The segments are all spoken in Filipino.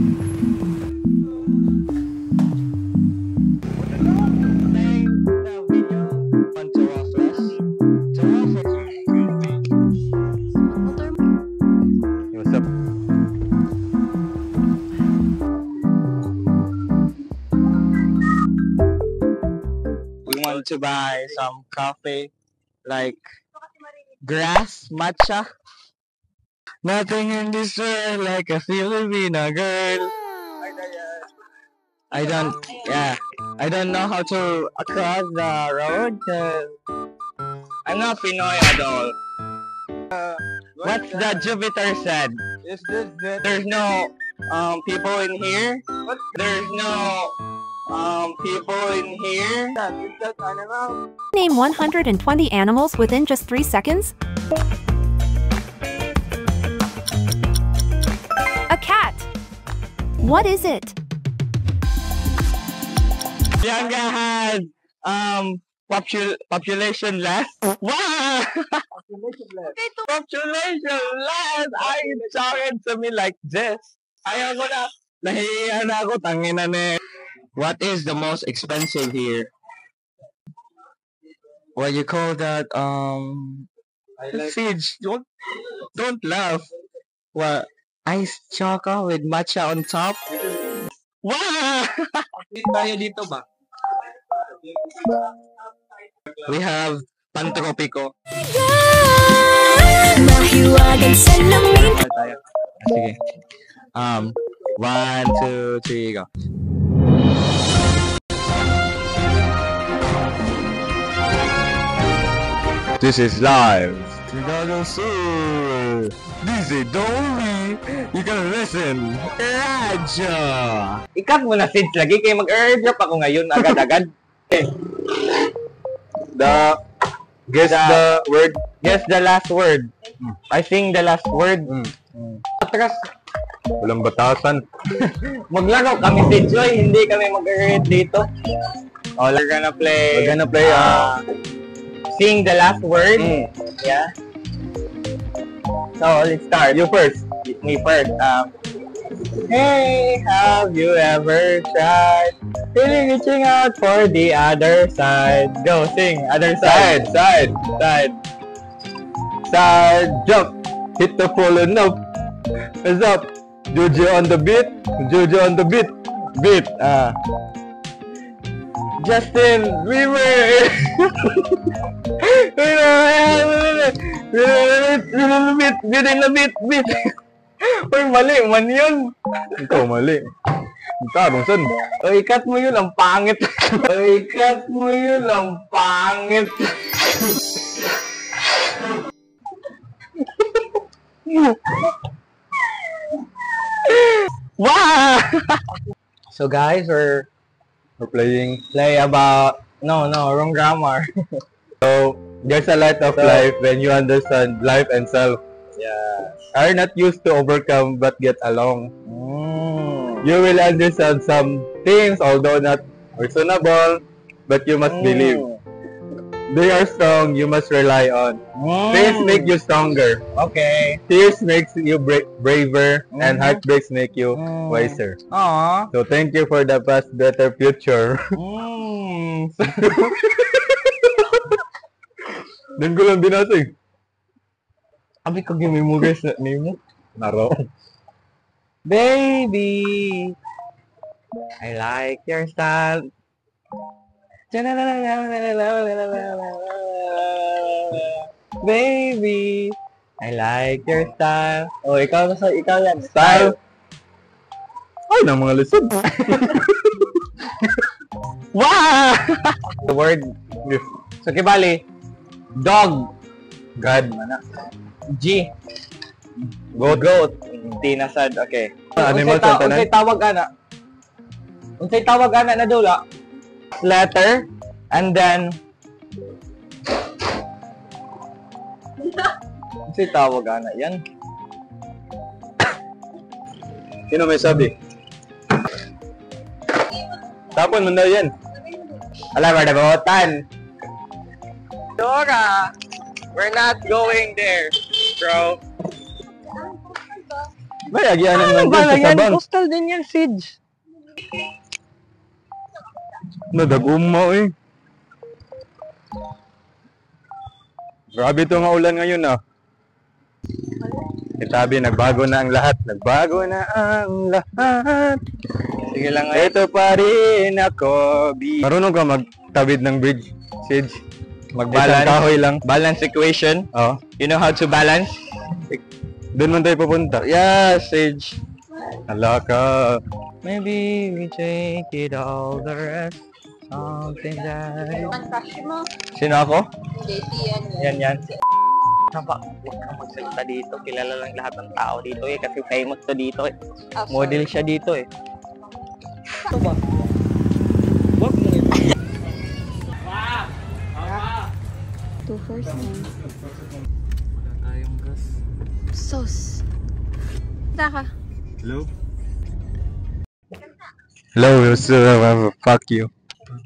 What's up? We want to buy some coffee, like grass matcha. Nothing in this world like a Filipina girl. I don't know how to cross the road 'cause I'm not Pinoy at all. What's the Jupiter said? Is this good? There's no people in here. There's no people in here. Is that animal? Name 120 animals within just 3 seconds. A cat. What is it? Bianca has population less. Wow! Population less. Are you talking to me like this? Ayaw ko na. Nahihiya na ako. Tangina na. What is the most expensive here? What you call that? Siege. Don't laugh. What? Ice choco with matcha on top? Wow! Tayo dito ba? We have Pantropico. Mahiwagan sa lamin. Tayo. Sige. 1, 2, 3, go. This is live. Chicago Sur. DJ Dory. You can listen. Radyo. Ikat mo na since lagi kay mag-airdrop ako ngayon agad-agad. Guess the word. Guess the last word. I sing the last word. Atras. Walang batasan. Maglaro kami si Joy, hindi kami mag-read dito. Oh, we're gonna play. Sing the last word. Yeah. So let's start. You first. Me first. Hey, have you ever tried really reaching out for the other side? Go sing. Other side. Side. Side. Jump. Hit the fallen up. What's up? Juju on the beat. Beat. Justin Bieber. Beat. Uy, mali man yun. Ikaw mali. Ikaw, bangsan. Uy, cut mo yun, ang pangit. Wow! So guys, we're playing. No, wrong grammar. So, there's a lot of life when you understand life and self. Yeah. Are not used to overcome but get along. You will understand some things, although not reasonable, but you must believe. They are strong, you must rely on. Pains make you stronger. Okay. Tears makes you braver, and heartbreaks make you wiser. Aww. So thank you for the past, better future. Doon ko lang binasig. Abi ko gimi mo guys na nimo. Naro. Baby, I like your style. Baby, I like your style. Oh, ikaw yan. Style. Ay, ng mga lisod. Wow! The word. So, kibali, dog. God. G. Goat. Tinasad. Okay. Animal sa tanan. Unsay tawag ana na dula? Letter and then unsay tawag ana yan? Sino may sabi? Tapon mo na yan. Alam mo na botan. Dora, we're not going there, bro. Bayagyan Ano naman ba dyan sa yan? sabang. Coastal din yan, Siege. Nadagumaw eh. Grabe ito nga ulan ngayon ah. Itabi, nagbago na ang lahat. Nagbago na ang lahat. Sige lang nga. Ito pa rin ako, B. Marunong ka magtabid ng bridge, Siege? Isang kahoy lang. Balance equation. Oh. You know how to balance? Doon man tayo pupunta. Yeah, Siege. Hala ka. Maybe we take it all the rest. Something that... Crush mo? Sino ako? JT yan. Yan. Huwag kang magsalita dito. Kilala lang lahat ng tao dito eh. Kasi famous to dito eh. Model siya dito eh. Ito ba? Huwag mo ito. Two first names. Wala tayong gas. Sauce. Taka. Hello? Hello, fuck you.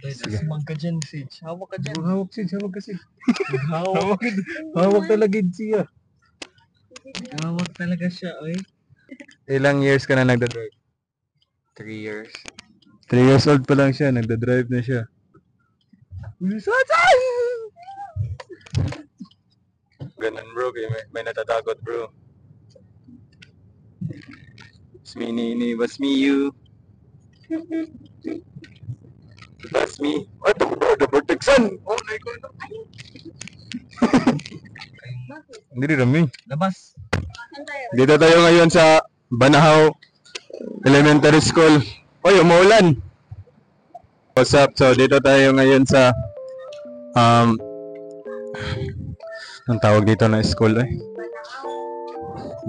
Sumag ka dyan, Siege. Hawak ka dyan. Hawak ka Sid. Hawak. Hawak talaga siya. Hawak talaga siya, oy. Ilang years ka na nagdadrive? 3 years. 3 years old pa lang siya, nagdadrive na siya. Ganun bro, may natatakot bro. It's me, Nini, was me, you. That's me. What the protection? Oh my God. Hindi rin rami. Labas. Dito tayo ngayon sa Banahaw Elementary School. Oy, umuulan. What's up? So, dito tayo ngayon sa ang tawag dito na school eh.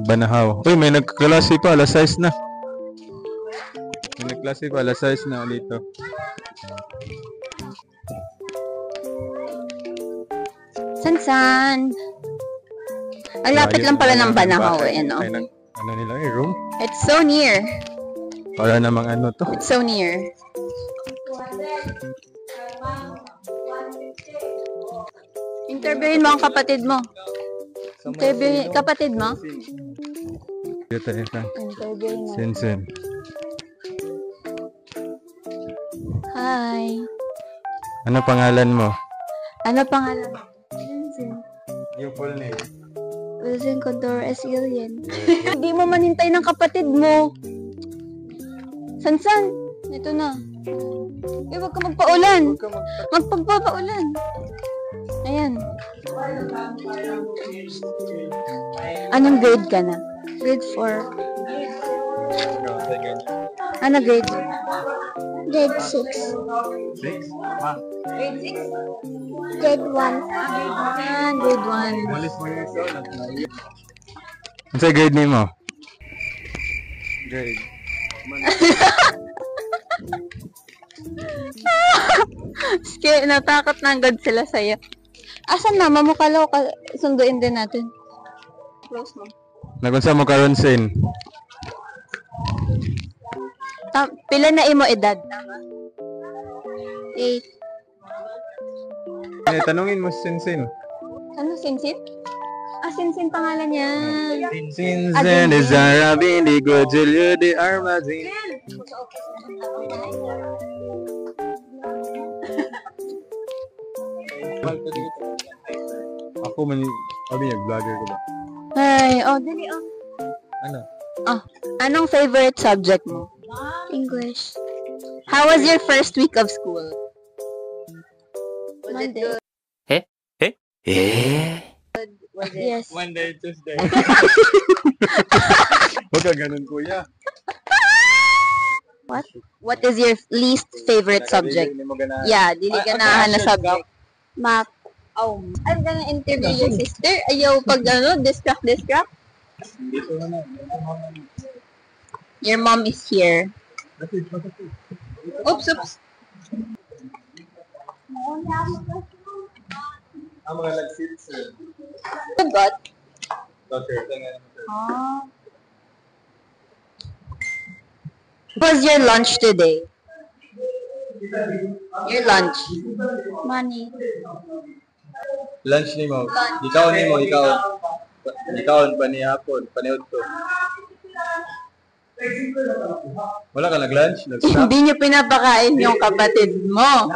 Banahaw. Uy, may nagklase pa, alas 6 na. May nagklase pa, alas 6 na dito. San? Ang lapit lang pala ng Banahaw eh, no? Ano nila eh, room? It's so near. Para namang ano to. It's so near. Interviewin mo ang kapatid mo. Interviewin kapatid mo? Dito tayo sa Interviewin mo. Sinsen. Hi. Ano pangalan mo? Ano pangalan mo? Vincent. Yung full name. Wilson Condor Esgilian. Hindi mo manintay ng kapatid mo. San? Ito na. Eh, wag ka magpaulan. Magpagpapaulan. Ayan. Anong grade ka na? Grade 4. Ano grade? Grade 6. 6? Grade 6? Grade 1. Grade 1. Malis mo yung isa. Ano sa grade name mo? Grade. Sige, natakot na agad sila sa'yo. Asan na? Mamukalaw ka. Sunduin din natin. Close mo. Nagunsa mo karon sin? Pila na imo edad? 8. Eh, tanungin mo si Sinsin. Ano, Sinsin? Ah, Sinsin pangalan niya. Sinsin is Arabi, di ko Julio, di Armazin. Ako man, sabi niya, vlogger ko ba? Ay, dali, Ano? Anong favorite subject mo? English. How was your first week of school? Monday. Yes. Monday, Tuesday. Huwag ka ganun, kuya. What is your least favorite subject? Yeah, dili ka na na subject. Math. Oh, I'm gonna interview your sister. Ayaw pag distract. Your mom is here. Oops. Ang mga nag-sit, sir. Sagot. Doctor, What was your lunch today? Your lunch. Money. lunch ni mo. Ikaw. Ikaw pa ni hapon, paniod to. Wala ka nag-lunch? Nag-stop? Hindi niyo pinapakain yung kapatid mo.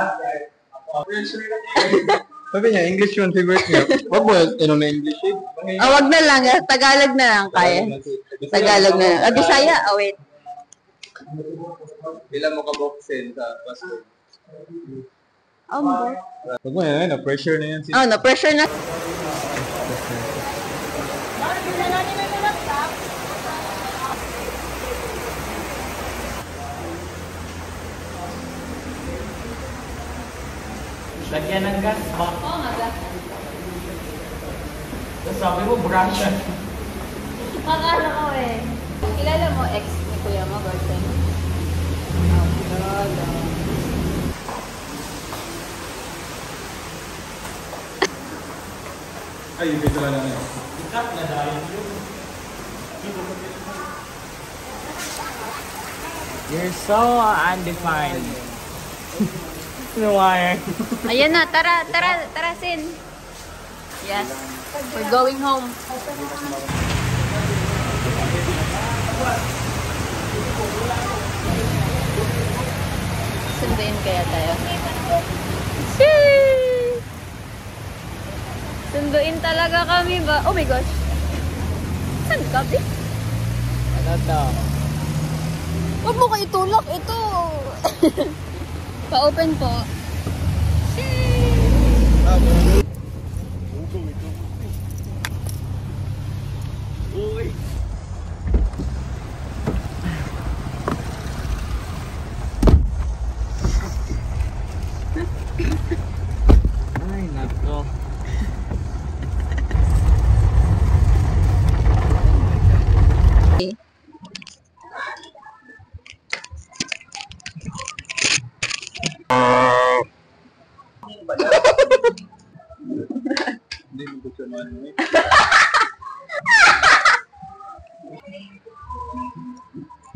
Sabi niya, English yung favorite niya. Wag mo, na English eh. Wag na lang. Tagalog na lang kaya. Tagalog na lang. Bisaya? Wait. Ilan mo ka-boxin sa passport? Mo. Wag mo yan, na-pressure na yan. Na-pressure na. Lagyan ng gas ba? Oo nga gas. Tapos sabi mo, brush yan. Akala ko eh. Kilala mo ex ni kuya mo, girlfriend? Ay, yung pito lang yan. Ikat na dahil yun. You're so undefined. Why? Ayan na, tara, Sin. Yes. We're going home. Sunduin kaya tayo. Sheesh! Sunduin talaga kami ba? Oh my gosh. Saan ka, B? Ano to? Huwag mo kayo itulak. Ito. Pa-open po. Uy! Ay, nako. Hindi mo gusto naman eh.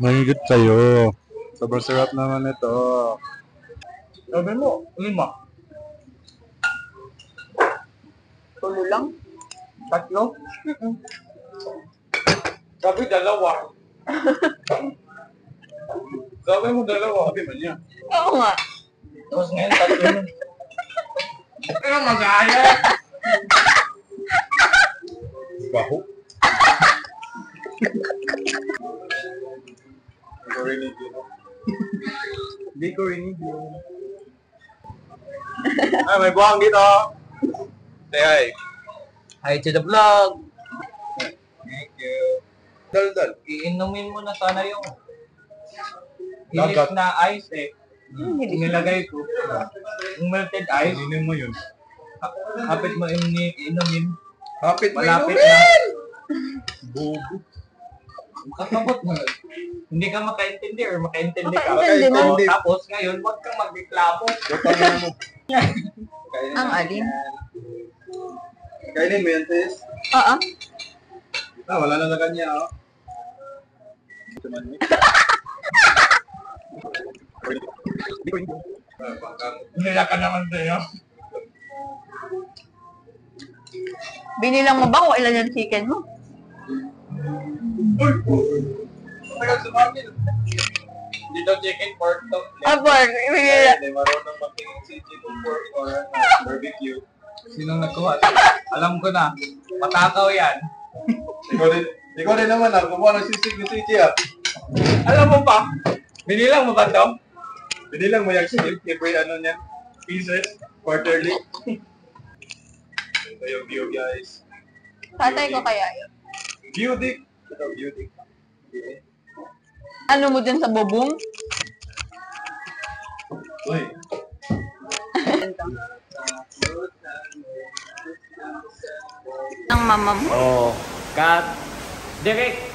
Mahigit kayo. Sobrang sarap naman ito. Sabi mo, 5. Tulo lang? 3? Sabi 2. Sabi mo 2. Sabi man niya. Oo nga. Tapos ngayon 3. Pero mag-aya. Baho. Hindi ko rinig yun. Ay, may buhang dito. Say hi. Hi to the vlog. Thank you. Dal. Iinumin mo na sana yung Dagat. hilis na ice eh. Nilagay ko. Yung melted ice. Inumin mo yun. Kapit mo inumin. Hapit mo Malapit inumin! na. Bobo. Kakabot mo. Hindi ka makaintindi or makaintindi ka. Makaintindi mo. So, tapos ngayon, huwag kang magreklamo. Butang mo. Ang alin? Kainin mo yan, sis. Oo. Wala na kanya, oh. Ito man eh. Nila ka naman sa'yo. Binilang mo ba kung ilan yung chicken mo? Tagal sumamil. Dito chicken pork to. Pork. Binilang. Hindi marunong magtingin si chicken pork or barbecue. Sinong nagkuha? Alam ko na. Matakaw yan. Ikaw din naman ah. Kumuha ng sisig ni CJ ah. Alam mo pa? Binilang mo ba to? Binilang mo yung sisig. Every ano niya. Pieces. Quarterly. Ito yung view guys. Tatay ko kaya yun. Beauty. Ito beauty. Ano mo dyan sa bubong? Uy. Ang mama mo. Oh. Cut. Direct.